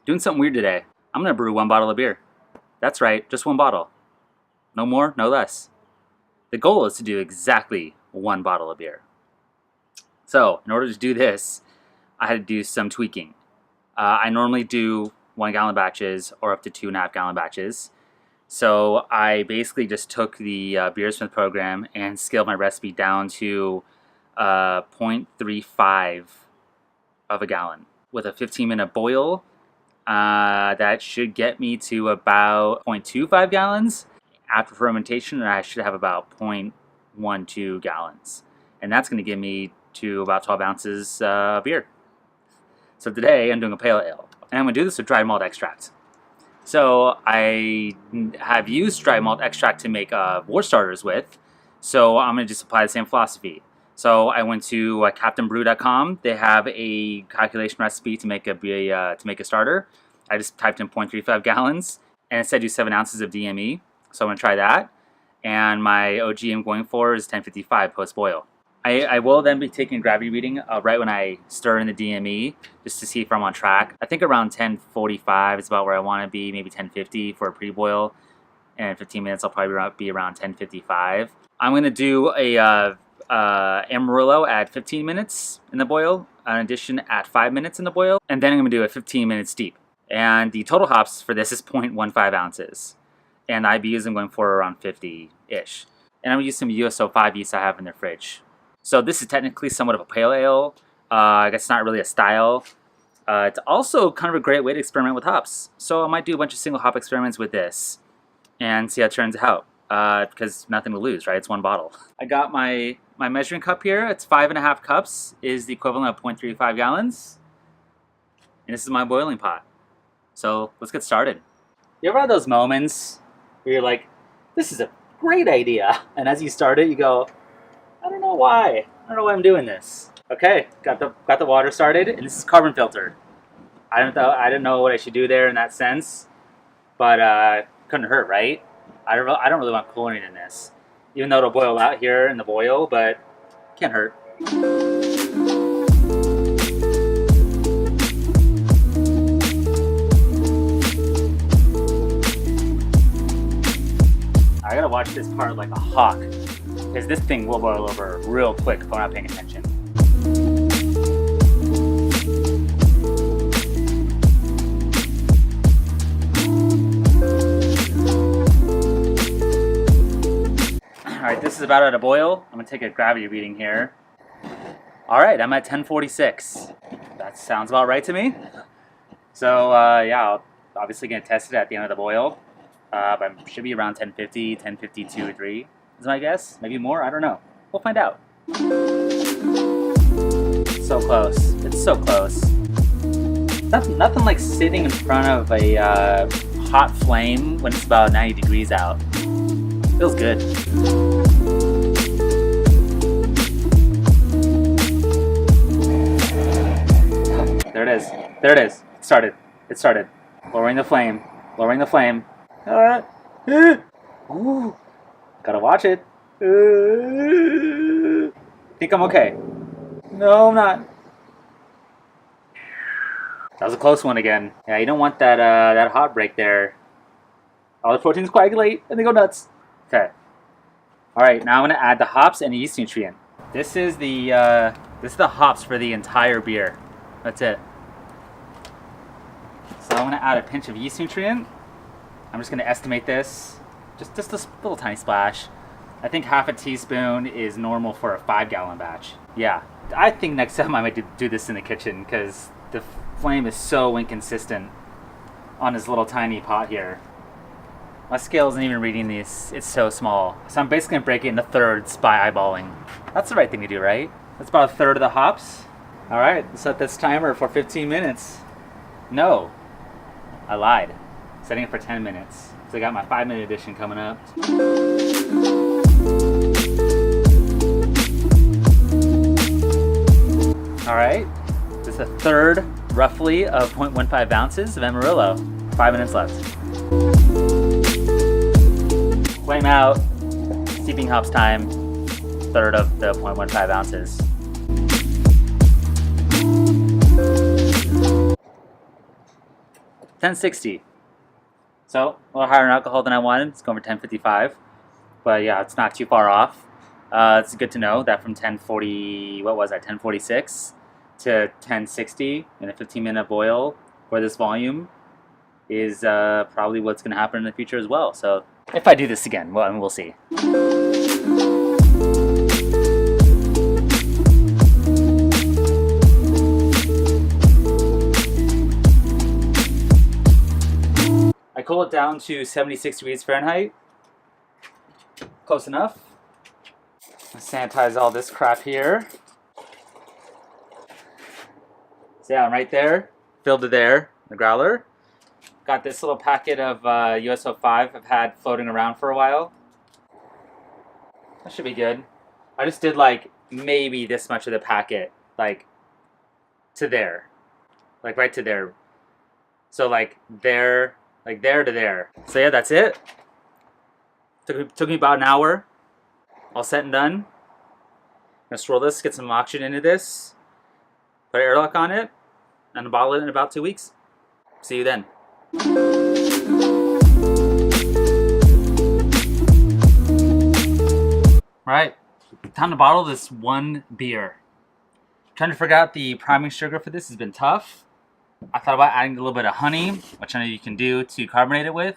Doing something weird today. I'm gonna brew 1 bottle of beer. That's right, just 1 bottle. No more, no less. The goal is to do exactly 1 bottle of beer. So, in order to do this, I had to do some tweaking. I normally do 1 gallon batches or up to 2.5 gallon batches. So I basically just took the beers from the program and scaled my recipe down to 0.35 of a gallon. With a 15-minute boil, that should get me to about 0.25 gallons. After fermentation, I should have about 0.12 gallons. And that's going to give me to about 12 ounces of beer. So today I'm doing a pale ale. And I'm going to do this with dry malt extract. So I have used dry malt extract to make wort starters with. So I'm going to just apply the same philosophy. So I went to CaptainBrew.com. They have a calculation recipe to make a starter. I just typed in 0.35 gallons, and it said do 7 ounces of DME. So I'm going to try that. And my OG I'm going for is 1055 post-boil. I will then be taking a gravity reading right when I stir in the DME, just to see if I'm on track. I think around 1045 is about where I want to be, maybe 1050 for a pre-boil. And in 15 minutes I'll probably be around 1055. I'm going to do a Amarillo at 15 minutes in the boil, an addition at 5 minutes in the boil, and then I'm going to do a 15-minute steep. And the total hops for this is 0.15 ounces. And IBUs I'm going for around 50-ish. And I'm going to use some USO 5 yeast I have in the fridge. So this is technically somewhat of a pale ale. I guess it's not really a style. It's also kind of a great way to experiment with hops. So I might do a bunch of single hop experiments with this and see how it turns out. Because nothing to lose, right? It's 1 bottle. I got my measuring cup here. It's 5.5 cups is the equivalent of 0.35 gallons. And this is my boiling pot. So let's get started. You ever have those moments where you're like, this is a great idea. And as you start it, you go, I don't know why. I don't know why I'm doing this. Okay, got the water started, and this is carbon filter. I didn't know what I should do there in that sense, but couldn't hurt, right? I don't really want chlorine in this, even though it'll boil out here in the boil, but can't hurt. I gotta watch this part like a hawk, because this thing will boil over real quick if I'm not paying attention. Alright, this is about at a boil. I'm going to take a gravity reading here. Alright, I'm at 1046. That sounds about right to me. So, yeah, I'm obviously going to test it at the end of the boil. But it should be around 1050, 1052, 3 is my guess. Maybe more, I don't know. We'll find out. So close. It's so close. Nothing like sitting in front of a hot flame when it's about 90 degrees out. Feels good. There it is. There it is. It started. It started. Lowering the flame. Lowering the flame. Ooh. Gotta watch it. Think I'm okay. No, I'm not. That was a close one again. Yeah, you don't want that hot break there. All the proteins coagulate and they go nuts. Okay. Alright, now I'm gonna add the hops and the yeast nutrient. This is the hops for the entire beer. That's it. So I'm gonna add a pinch of yeast nutrient. I'm just gonna estimate this. Just a little tiny splash. I think half a teaspoon is normal for a 5-gallon batch. Yeah, I think next time I might do this in the kitchen because the flame is so inconsistent on this little tiny pot here. My scale isn't even reading these, it's so small. So I'm basically gonna break it into thirds by eyeballing. That's the right thing to do, right? That's about a third of the hops. All right, let's set this timer for 15 minutes. No, I lied. Setting it for 10 minutes. So I got my 5-minute edition coming up. All right, just a third, roughly, of 0.15 ounces of Amarillo. 5 minutes left. Flame out. Steeping hops time. Third of the 0.15 ounces. $10.60. So a little higher in alcohol than I wanted. It's going for $10.55. But yeah, it's not too far off. It's good to know that from 1040, what was that, 1046 to 1060 in a 15-minute boil for this volume is probably what's going to happen in the future as well. So if I do this again, well, I mean, we'll see. I cool it down to 76 degrees Fahrenheit. Close enough. Sanitize all this crap here. So yeah, I'm right there. Filled it there, the growler. Got this little packet of USO5 I've had floating around for a while. That should be good. I just did like maybe this much of the packet, like to there. Like right to there. So like there, like there to there. So yeah, that's it. Took me about an hour. All set and done. I'm gonna swirl this, get some oxygen into this, put an airlock on it, and bottle it in about 2 weeks. See you then. Right, time to bottle this one beer. Trying to figure out the priming sugar for this has been tough. I thought about adding a little bit of honey, which I know you can do to carbonate it with.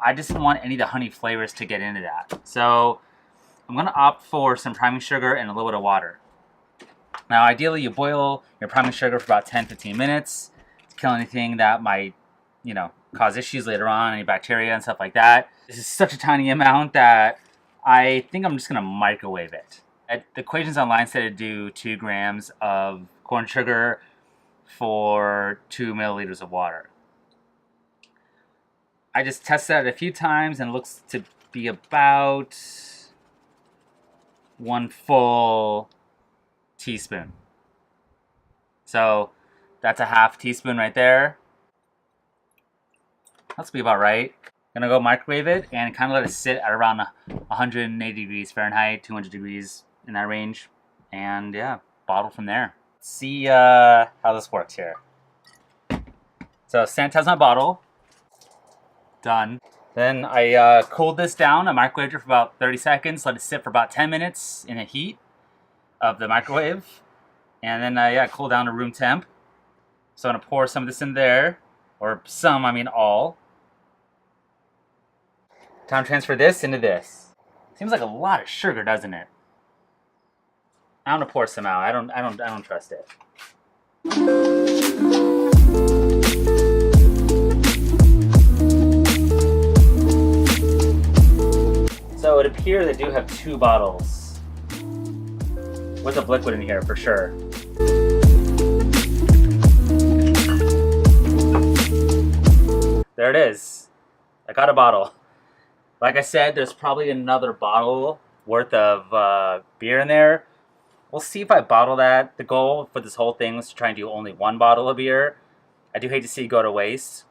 I just didn't want any of the honey flavors to get into that. So I'm gonna opt for some priming sugar and a little bit of water. Now ideally you boil your priming sugar for about 10-15 minutes to kill anything that might, you know, cause issues later on, any bacteria and stuff like that. This is such a tiny amount that I think I'm just gonna microwave it. The equations online said to do 2 grams of corn sugar for 2 milliliters of water. I just tested it a few times and it looks to be about 1 full teaspoon. So that's a half teaspoon right there. That's be about right. Gonna go microwave it and kind of let it sit at around 180 degrees Fahrenheit, 200 degrees in that range. And yeah, bottle from there. Let's see how this works here. So sanitize my bottle. Done. Then I cooled this down. I microwaved it for about 30 seconds. Let it sit for about 10 minutes in the heat of the microwave. And then yeah, cool down to room temp. So I'm gonna pour some of this in there. Or some, I mean all. Time to transfer this into this. Seems like a lot of sugar, doesn't it? I'm gonna pour some out. I don't trust it. So it appears I do have 2 bottles with of liquid in here for sure. There it is. I got a bottle. Like I said, there's probably another bottle worth of beer in there. We'll see if I bottle that. The goal for this whole thing was to try and do only 1 bottle of beer. I do hate to see it go to waste.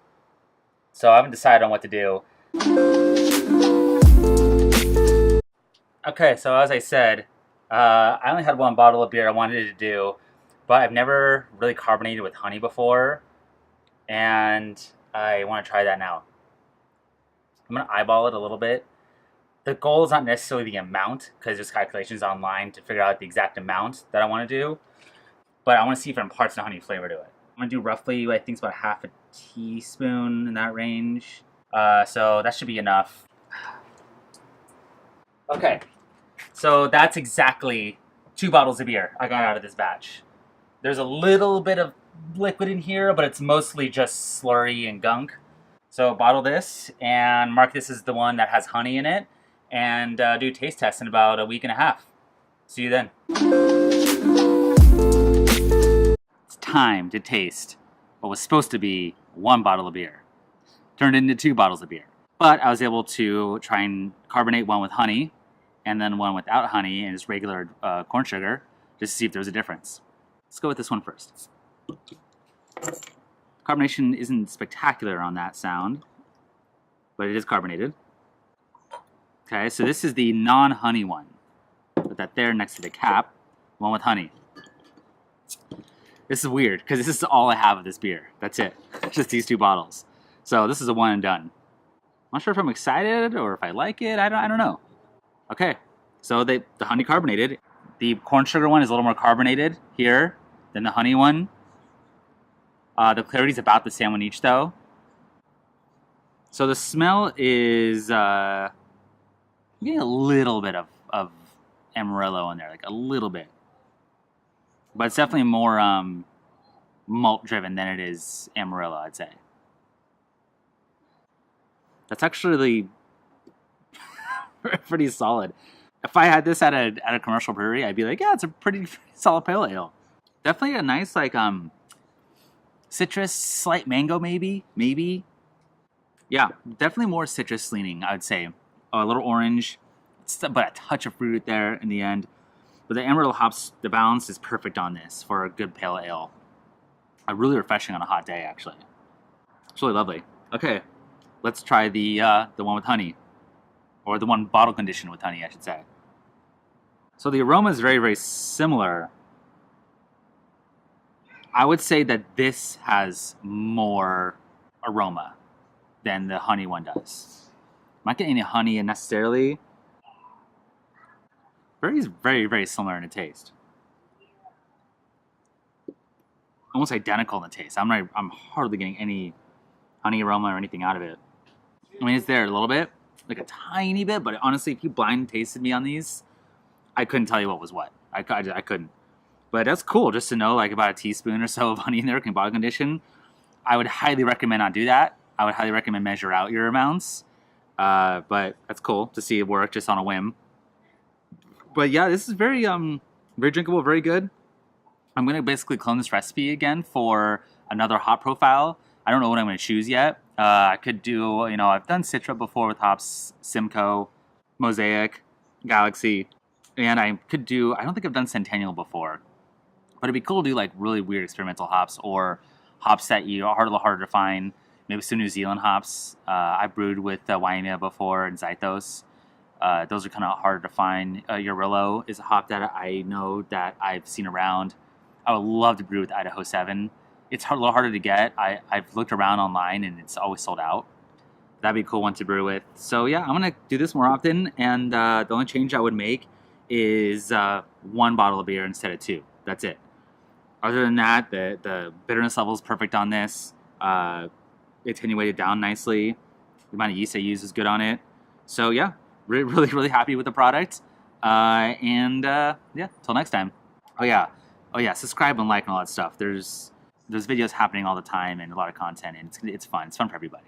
So I haven't decided on what to do. Okay, so as I said, I only had 1 bottle of beer I wanted to do, but I've never really carbonated with honey before, and I want to try that now. I'm going to eyeball it a little bit. The goal is not necessarily the amount, because there's calculations online to figure out the exact amount that I want to do, but I want to see if it imparts the honey flavor to it. I'm going to do roughly, I think it's about half a teaspoon in that range, so that should be enough. Okay, so that's exactly 2 bottles of beer I got out of this batch. There's a little bit of liquid in here, but it's mostly just slurry and gunk. So bottle this and mark this as the one that has honey in it, and do a taste test in about a week and a half. See you then. It's time to taste what was supposed to be 1 bottle of beer. Turned into 2 bottles of beer. But I was able to try and carbonate one with honey, and then one without honey and just regular corn sugar, just to see if there was a difference. Let's go with this one first. Carbonation isn't spectacular on that sound, but it is carbonated. Okay, so this is the non-honey one. Put that there next to the cap. One with honey. This is weird, because this is all I have of this beer. That's it. Just these 2 bottles. So this is a one and done. I'm not sure if I'm excited or if I like it. I don't know. Okay, so the honey carbonated. The corn sugar one is a little more carbonated here than the honey one. The clarity is about the same on each, though. So the smell is getting a little bit of Amarillo in there, like a little bit. But it's definitely more malt-driven than it is Amarillo, I'd say. That's actually pretty solid. If I had this at a commercial brewery, I'd be like, yeah, it's a pretty solid pale ale. Definitely a nice, like, citrus, slight mango, maybe. Yeah, definitely more citrus leaning, I would say. A little orange, but a touch of fruit there in the end. But the Amarillo hops, the balance is perfect on this for a good pale ale. Really refreshing on a hot day, actually. It's really lovely. Okay, let's try the one with honey. Or the one bottle conditioned with honey, I should say. So the aroma is very, very similar. I would say that this has more aroma than the honey one does. I'm not getting any honey in necessarily. Very, very, very similar in the taste. Almost identical in the taste. I'm hardly getting any honey aroma or anything out of it. I mean, it's there a little bit, like a tiny bit, but honestly, if you blind tasted me on these, I couldn't tell you what was what. I couldn't. But that's cool just to know, like, about a teaspoon or so of honey in there can bottle condition. I would highly recommend not do that. I would highly recommend measure out your amounts. But that's cool to see it work just on a whim. But yeah, this is very very drinkable, very good. I'm going to basically clone this recipe again for another hop profile. I don't know what I'm going to choose yet. I could do, I've done Citra before with hops, Simcoe, Mosaic, Galaxy. And I could do, I don't think I've done Centennial before. But it'd be cool to do like really weird experimental hops or hops that you are a little harder to find. Maybe some New Zealand hops. I brewed with Waimea before and Zythos. Those are kind of harder to find. Urillo is a hop that I know that I've seen around. I would love to brew with Idaho 7. It's a little harder to get. I've looked around online and it's always sold out. That'd be a cool one to brew with. So yeah, I'm going to do this more often. And the only change I would make is 1 bottle of beer instead of 2. That's it. Other than that, the bitterness level is perfect on this. It's attenuated down nicely. The amount of yeast I use is good on it. So yeah, really, really happy with the product. Yeah, till next time. Oh yeah, subscribe and like and all that stuff. There's videos happening all the time and a lot of content, and it's fun. It's fun for everybody.